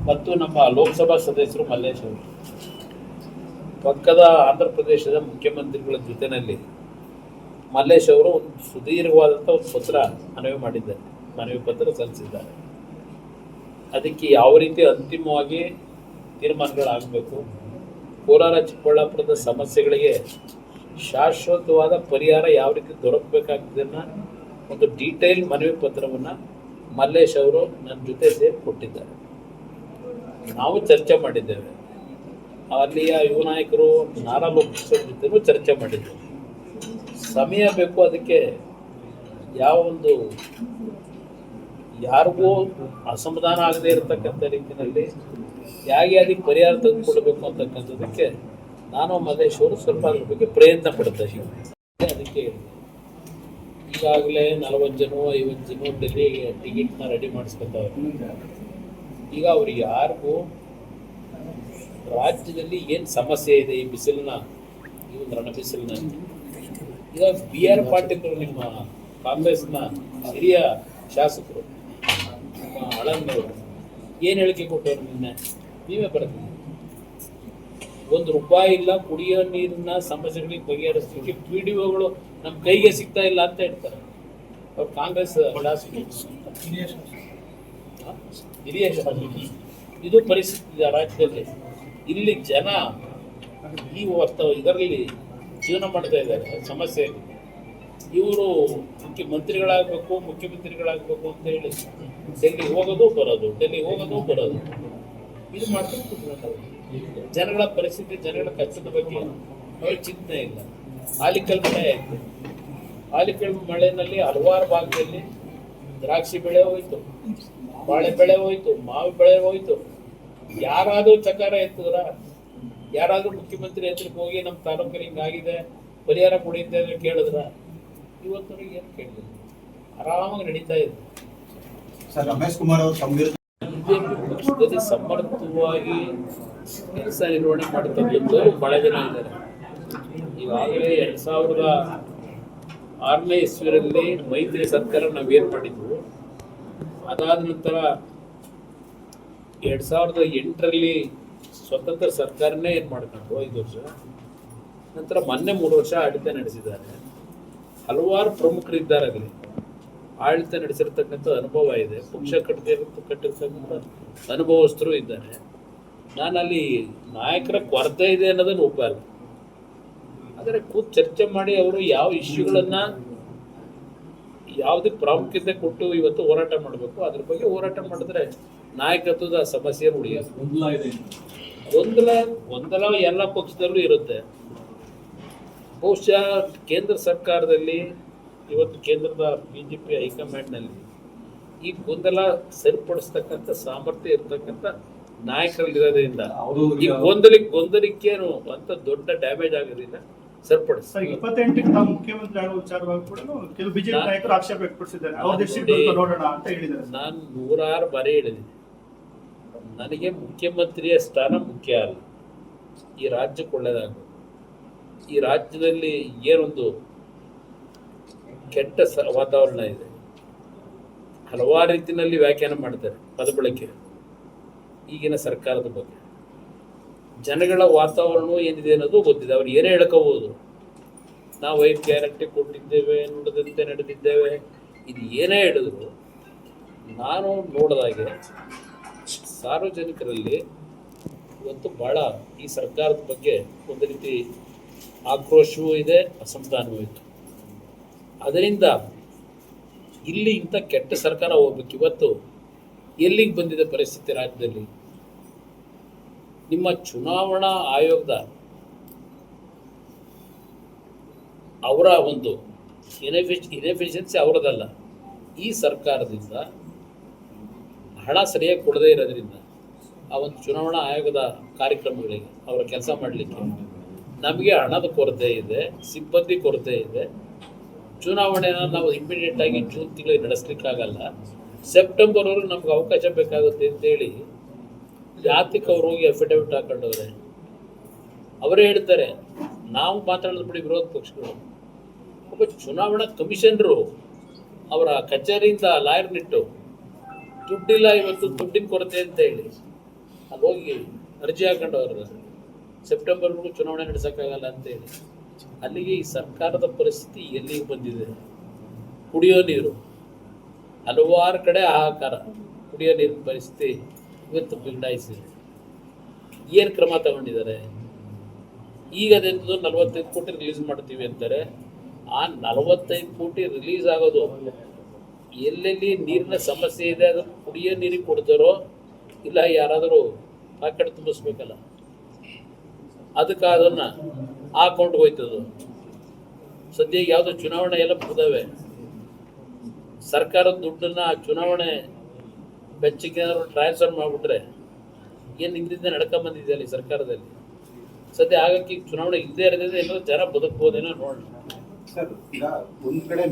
ಮತ್ತು ನಮ್ಮ ಲೋಕಸಭಾ ಸದಸ್ಯರು ಮಲ್ಲೇಶ್ ಅವರು ಪಕ್ಕದ ಆಂಧ್ರ ಪ್ರದೇಶದ ಮುಖ್ಯಮಂತ್ರಿಗಳ ಜೊತೆಯಲ್ಲಿ ಮಲ್ಲೇಶ್ ಅವರು ಒಂದು ಸುದೀರ್ಘವಾದಂಥ ಒಂದು ಪತ್ರ ಮನವಿ ಪತ್ರ ಸಲ್ಲಿಸಿದ್ದಾರೆ. ಅದಕ್ಕೆ ಯಾವ ರೀತಿ ಅಂತಿಮವಾಗಿ ತೀರ್ಮಾನಗಳಾಗಬೇಕು, ಕೋಲಾರ ಚಿಕ್ಕಬಳ್ಳಾಪುರದ ಸಮಸ್ಯೆಗಳಿಗೆ ಶಾಶ್ವತವಾದ ಪರಿಹಾರ ಯಾವ ರೀತಿ ದೊರಕಬೇಕಾಗ್ತದನ್ನ ಒಂದು ಡೀಟೇಲ್ ಮನವಿ ಪತ್ರವನ್ನು ಮಲ್ಲೇಶ್ ಅವರು ನನ್ನ ಜೊತೆ ಸೇರಿ ಕೊಟ್ಟಿದ್ದಾರೆ. ನಾವು ಚರ್ಚೆ ಮಾಡಿದ್ದೇವೆ, ಅಲ್ಲಿಯ ಯುವ ನಾಯಕರು ನಾರಾ ಲೋಕೇಶ್ವರ ಜೊತೆನೂ ಚರ್ಚೆ ಮಾಡಿದ್ದೇವೆ. ಸಮಯ ಬೇಕು, ಅದಕ್ಕೆ ಯಾವ ಒಂದು ಯಾರಿಗೂ ಅಸಮಾಧಾನ ಆಗದೆ ಇರತಕ್ಕಂಥ ರೀತಿಯಲ್ಲಿ ಹೇಗೆ ಅದಕ್ಕೆ ಪರಿಹಾರ ತೆಗೆದುಕೊಳ್ಬೇಕು ಅಂತಕ್ಕಂಥದ್ದಕ್ಕೆ ನಾನು ಮಲ್ಲೇಶ್ ಅವರು ಸ್ವಲ್ಪ ಅದ್ರ ಬಗ್ಗೆ ಪ್ರಯತ್ನ ಪಡ್ತಾ ಇದ್ದೀವಿ. ಅದಕ್ಕೆ ಈಗಾಗಲೇ 40 ಜನ 50 ಜನ ಡೆಲ್ಲಿಗೆ ಟಿಕೆಟ್ನ ರೆಡಿ ಮಾಡಿಸ್ಕೊತಾವ್ರೆ. ಈಗ ಅವ್ರು ಯಾರಿಗೂ ರಾಜ್ಯದಲ್ಲಿ ಏನು ಸಮಸ್ಯೆ ಇದೆ ಈ ಬಿಸಿಲಿನ, ಈ ಒಂದು ರಣ ಬಿಸಿಲಿನಲ್ಲಿ, ಈಗ BR ಪಾಟೀಲ್ ನಿಮ್ಮ ಕಾಂಗ್ರೆಸ್ನ ಹಿರಿಯ ಶಾಸಕರು ಆಳಂದವರು ಏನು ಹೇಳಿಕೆ ಕೊಟ್ಟವರು ನಿನ್ನೆ ನೀವೇ ಬರ್ತೀವಿ, ₹1 ಇಲ್ಲ ಕುಡಿಯೋ ನೀರಿನ ಸಮಸ್ಯೆಗಳಿಗೆ ಬಗೆಹರಿಸಲಿಕ್ಕೆ PDOಗಳು ನಮ್ಮ ಕೈಗೆ ಸಿಗ್ತಾ ಇಲ್ಲ ಅಂತ ಹೇಳ್ತಾರೆ. ಅವ್ರು ಕಾಂಗ್ರೆಸ್ ಹಿರಿಯ ಶಾಸಕರು. ಇದು ಪರಿಸ್ಥಿತಿ ಇದೆ ರಾಜ್ಯದಲ್ಲಿ. ಇಲ್ಲಿ ಜನ ಈ ಇದರಲ್ಲಿ ಜೀವನ ಮಾಡ್ತಾ ಇದ್ದಾರೆ ಸಮಸ್ಯೆಯಲ್ಲಿ. ಇವರು ಮುಖ್ಯಮಂತ್ರಿಗಳಾಗಬೇಕು ಅಂತ ಹೇಳಿ ಡೆಲ್ಲಿ ಹೋಗೋದು ಬರೋದು ಇದು ಮಾಡ್ಕೊಂಡು ಜನಗಳ ಪರಿಸ್ಥಿತಿ, ಜನಗಳ ಕಷ್ಟದ ಬಗ್ಗೆ ಅವ್ರಿಗೆ ಚಿಂತನೆ ಇಲ್ಲ. ಆಲಿಕಲ್ ಮಳೆ ಆಯಿತು, ಆಲಿಕಲ್ ಮಳೆಯಲ್ಲಿ ಹಲವಾರು ಭಾಗದಲ್ಲಿ ದ್ರಾಕ್ಷಿ ಬೆಳೆ ಹೋಯ್ತು, ಬಾಳೆ ಬೆಳೆ ಹೋಯ್ತು, ಮಾವು ಬೆಳೆ ಹೋಯ್ತು. ಯಾರಾದರೂ ಚಕಾರ ಎತ್ತಿದ್ರ? ಯಾರಾದರೂ ಮುಖ್ಯಮಂತ್ರಿ ಹತ್ರಕ್ಕೆ ಹೋಗಿ ನಮ್ಮ ತಾಲೂಕಲ್ಲಿ ಹಿಂಗಾಗಿದೆ ಪರಿಹಾರ ಕೊಡಿದ್ದೆ ಅಂತ ಕೇಳಿದ್ರ? ಇವತ್ತವರೆಗೆ ಏನು ಕೇಳಿದ್ರು? ಆರಾಮಾಗಿ ನಡೀತಾ ಇದೆ. ರಮೇಶ್ ಕುಮಾರ್ ಅವರು ಬಿಜೆಪಿ ಪಕ್ಷದಲ್ಲಿ ಸಮರ್ಥವಾಗಿ ಕೆಲಸ ನಿರ್ವಹಣೆ ಮಾಡತಕ್ಕಂಥವ್ರು ಬಹಳ ಜನ ಇದ್ದಾರೆ. ಈಗಾಗಲೇ 2006ನೇ ಇಸ್ವಿಯಲ್ಲಿ ಮೈತ್ರಿ ಸರ್ಕಾರ ನಾವೇನು ಮಾಡಿದ್ವು, ಅದಾದ ನಂತರ 2008ರಲ್ಲಿ ಸ್ವತಂತ್ರ ಸರ್ಕಾರನೇ ಏನು ಮಾಡ್ಕೊಂಡು 5 ವರ್ಷ ನಂತರ ಮೊನ್ನೆ 3 ವರ್ಷ ಆಡಳಿತ ನಡೆಸಿದ್ದಾರೆ. ಹಲವಾರು ಪ್ರಮುಖರಿದ್ದಾರೆ, ಅಲ್ಲಿ ಆಡಳಿತ ನಡೆಸಿರ್ತಕ್ಕಂಥ ಅನುಭವ ಇದೆ, ಪಕ್ಷ ಕಟ್ಟಿರ್ತಕ್ಕಂಥ ಅನುಭವಸ್ಥರು ಇದ್ದಾರೆ. ನಾನು ಅಲ್ಲಿ ನಾಯಕರ ಕೊರತೆ ಇದೆ ಅನ್ನೋದನ್ನು ಒಪ್ಪಲ್ಲ. ಆದರೆ ಕೂತು ಚರ್ಚೆ ಮಾಡಿ ಅವರು ಯಾವ ಇಶ್ಯೂಗಳನ್ನು ಯಾವುದಕ್ಕೆ ಪ್ರಾಮುಖ್ಯತೆ ಕೊಟ್ಟು ಇವತ್ತು ಹೋರಾಟ ಮಾಡಬೇಕು ಅದ್ರ ಬಗ್ಗೆ ಹೋರಾಟ ಮಾಡಿದ್ರೆ ನಾಯಕತ್ವದ ಸಮಸ್ಯೆ ಉಳಿಯೋದು. ಗೊಂದಲ ಎಲ್ಲ ಪಕ್ಷದಲ್ಲೂ ಇರುತ್ತೆ. ಬಹುಶಃ ಕೇಂದ್ರ ಸರ್ಕಾರದಲ್ಲಿ ಇವತ್ತು ಕೇಂದ್ರದ BJP ಹೈಕಮಾಂಡ್ನಲ್ಲಿ ಈ ಗೊಂದಲ ಸರಿಪಡಿಸ್ತಕ್ಕಂಥ ಸಾಮರ್ಥ್ಯ ಇರತಕ್ಕಂಥ ನಾಯಕರಲ್ಲಿರೋದ್ರಿಂದ ಈ ಗೊಂದಲಕ್ಕೇನು ಅಂತ ದೊಡ್ಡ ಡ್ಯಾಮೇಜ್ ಆಗೋದಿಲ್ಲ, ಸರಿಪಡಿಸ್ತಾರೆ. 28ಕ್ಕೆ ತಾವು ಮುಖ್ಯಮಂತ್ರಿ ಆಗೋ ವಿಚಾರವಾಗಿ ಕೂಡ ಕೆಲವು ಬಿಜೆಪಿ ನಾಯಕರು ಆಕ್ಷೇಪ ವ್ಯಕ್ತಪಡಿಸಿದ್ದಾರೆ. ನೋಡೋಣ ಅಂತ ಹೇಳಿದ್ದಾರೆ. ನಾನು 106 ಬಾರಿ ಹೇಳಿದ್ದೀನಿ, ನನಗೆ ಮುಖ್ಯಮಂತ್ರಿಯ ಸ್ಥಾನ ಮುಖ್ಯ ಅಲ್ಲ, ಈ ರಾಜ್ಯಕ್ಕೆ ಒಳ್ಳೆಯದಾಗಬೇಕು. ಈ ರಾಜ್ಯದಲ್ಲಿ ಏನೊಂದು ಕೆಟ್ಟ ವಾತಾವರಣ ಇದೆ, ಹಲವಾರು ರೀತಿಯಲ್ಲಿ ವ್ಯಾಖ್ಯಾನ ಮಾಡ್ತಾರೆ ಪದ ಬಳಕೆ ಈಗಿನ ಸರ್ಕಾರದ ಬಗ್ಗೆ. ಜನಗಳ ವಾತಾವರಣ ಏನಿದೆ ಅನ್ನೋದು ಗೊತ್ತಿದೆ. ಅವ್ರು ಏನೇ ಹೇಳ್ಕೋಬಹುದು, ನಾವು 5 ಗ್ಯಾರಂಟಿ ಕೊಟ್ಟಿದ್ದೇವೆ, ನುಡಿದಂತೆ ನಡೆದಿದ್ದೇವೆ, ಇದು ಏನೇ ಹೇಳಿದ್ರು ನಾನು ನೋಡಿದಾಗೆ ಸಾರ್ವಜನಿಕರಲ್ಲಿ ಇವತ್ತು ಭಾಳ ಈ ಸರ್ಕಾರದ ಬಗ್ಗೆ ಒಂದು ರೀತಿ ಆಕ್ರೋಶವೂ ಇದೆ, ಅಸಮಾಧಾನವೂ ಇದೆ. ಅದರಿಂದ ಇಲ್ಲಿ ಇಂಥ ಕೆಟ್ಟ ಸರ್ಕಾರ ಹೋಗ್ಬೇಕು. ಇವತ್ತು ಎಲ್ಲಿಗೆ ಬಂದಿದೆ ಪರಿಸ್ಥಿತಿ ರಾಜ್ಯದಲ್ಲಿ? ನಿಮ್ಮ ಚುನಾವಣಾ ಆಯೋಗದ ಅವರ ಒಂದು ಇನೆಫಿಷಿಯನ್ಸಿ ಅವರದಲ್ಲ, ಈ ಸರ್ಕಾರದಿಂದ ಹಣ ಸರಿಯಾಗಿ ಕೊಡದೇ ಇರೋದ್ರಿಂದ ಆ ಒಂದು ಚುನಾವಣಾ ಆಯೋಗದ ಕಾರ್ಯಕ್ರಮಗಳಿಗೆ ಅವರ ಕೆಲಸ ಮಾಡಲಿಕ್ಕೆ ನಮಗೆ ಹಣದ ಕೊರತೆ ಇದೆ, ಸಿಬ್ಬಂದಿ ಕೊರತೆ ಇದೆ. ಚುನಾವಣೆನ ನಾವು ಇಮಿಡಿಯೇಟ್ ಆಗಿ ಜೂನ್ ತಿಂಗಳಿಗೆ ನಡೆಸಲಿಕ್ಕಾಗಲ್ಲ, ಸೆಪ್ಟೆಂಬರ್ವರೆಗೂ ನಮ್ಗೆ ಅವಕಾಶ ಬೇಕಾಗುತ್ತೆ ಅಂತೇಳಿ ಜಾತಿಗೆ ಅವ್ರು ಹೋಗಿ ಅಫಿಡವಿಟ್ ಹಾಕೊಂಡವ್ರೆ. ಅವರೇ ಹೇಳ್ತಾರೆ, ನಾವು ಮಾತಾಡೋದು ಬಿಡಿ ವಿರೋಧ ಪಕ್ಷಗಳು. ಒಬ್ಬ ಚುನಾವಣಾ ಕಮಿಷನರು ಅವರ ಕಚೇರಿಯಿಂದ ಲಾಯರ್ನಿಟ್ಟು ದುಡ್ಡಿಲ್ಲ, ಇವತ್ತು ದುಡ್ಡಿನ ಕೊರತೆ ಅಂತ ಹೇಳಿ ಅಲ್ಲಿ ಹೋಗಿ ಅರ್ಜಿ ಹಾಕೊಂಡವ್ರ ಸೆಪ್ಟೆಂಬರ್ವರೆಗೂ ಚುನಾವಣೆ ನಡೆಸೋಕ್ಕಾಗಲ್ಲ ಅಂತೇಳಿ. ಅಲ್ಲಿಗೆ ಈ ಸರ್ಕಾರದ ಪರಿಸ್ಥಿತಿ ಎಲ್ಲಿಗೆ ಬಂದಿದೆ. ಕುಡಿಯೋ ನೀರು ಹಲವಾರು ಕಡೆ ಹಾಹಾಕಾರ, ಕುಡಿಯೋ ನೀರಿನ ಪರಿಸ್ಥಿತಿ ಇವತ್ತು ಬಿಗಡಾಯಿಸಿದೆ. ಏನು ಕ್ರಮ ತಗೊಂಡಿದ್ದಾರೆ? ಈಗ ಅದೆಂದು 45 ಕೋಟಿ ರಿಲೀಸ್ ಮಾಡ್ತೀವಿ ಅಂತಾರೆ. ಆ 45 ಕೋಟಿ ರಿಲೀಸ್ ಆಗೋದು ಎಲ್ಲೆಲ್ಲಿ ನೀರಿನ ಸಮಸ್ಯೆ ಇದೆ ಅದನ್ನು ಕುಡಿಯೋ ನೀರಿಗೆ ಕೊಡ್ತಾರೋ ಇಲ್ಲ ಯಾರಾದರೂ ಪಾಕೆಟ್ ತುಂಬಿಸ್ಬೇಕಲ್ಲ, ಅದಕ್ಕೆ ಅದನ್ನು ಹಾಕೊಂಡು ಹೋಯ್ತದು. ಸದ್ಯ ಯಾವುದೋ ಚುನಾವಣೆ ಎಲ್ಲ ಮುಗಿದವೆ. ಸರ್ಕಾರದ ದುಡ್ಡನ್ನು ಆ ಚುನಾವಣೆ ವೆಚ್ಚಕ್ಕೆ ಏನಾದ್ರು ಟ್ರಾನ್ಸ್ಫರ್ ಮಾಡಿಬಿಟ್ರೆ ಏನು ಹಿಂದಿಂದ ನಡ್ಕೊಂಬಂದಿದೆಯಲ್ಲ ಈ ಸರ್ಕಾರದಲ್ಲಿ. ಸದ್ಯ ಆಗಕ್ಕೆ ಚುನಾವಣೆ ಇಲ್ಲದೇ ಇರೋದ್ರಿಂದ ಎಲ್ಲರೂ ಜನ ಬದುಕ್ಬೋದೇನೋ ನೋಡೋಣ. ಸರ್ ಈಗ ಒಂದ್ ಕಡೆ